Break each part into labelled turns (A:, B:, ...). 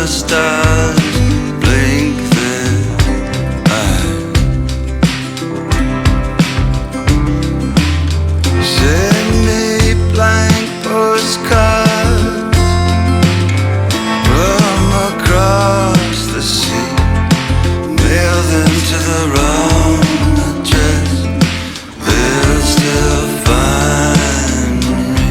A: stars blink their eyes. Send me blank postcards from across the sea. Mail them to the wrong address. They'll still find me.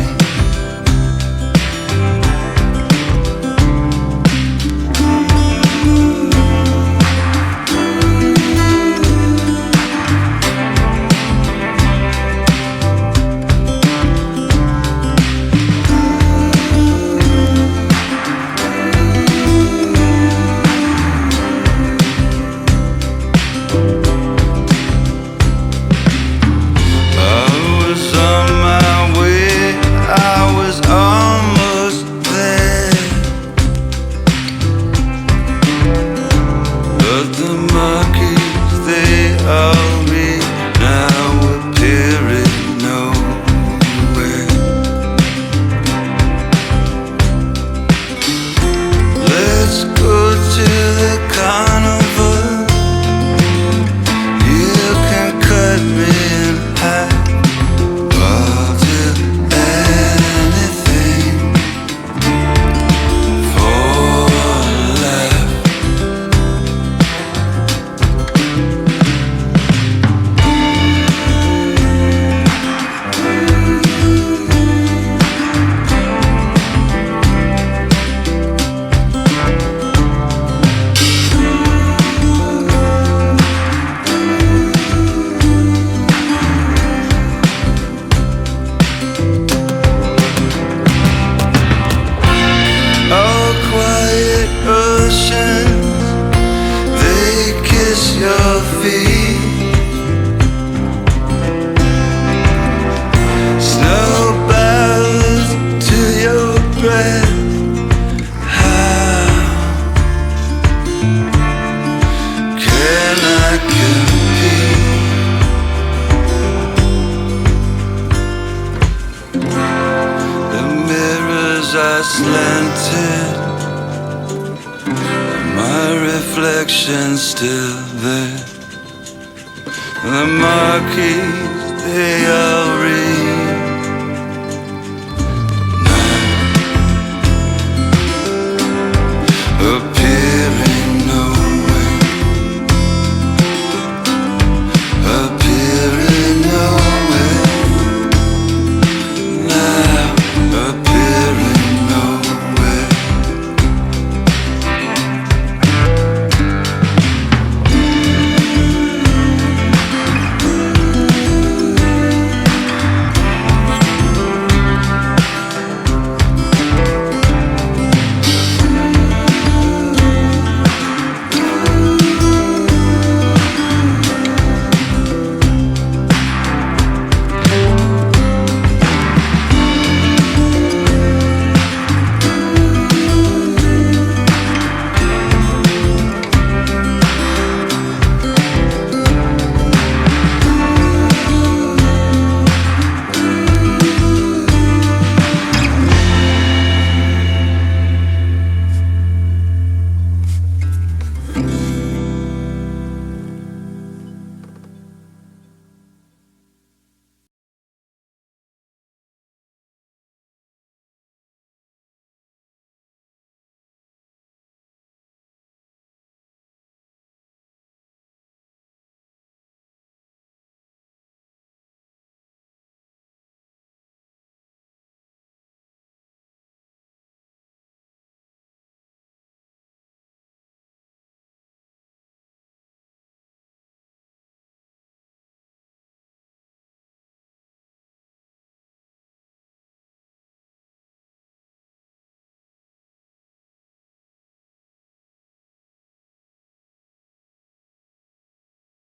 A: The monkeys, they all read now appearing nowhere. Let's go to the carnival. You can cut me in half. I'll do anything for a laugh. Oh, quiet oceans, they kiss your feet. Snow bows to your breath. How can I compete? The mirrors are slanted, my reflection's still there. The marquees, they all read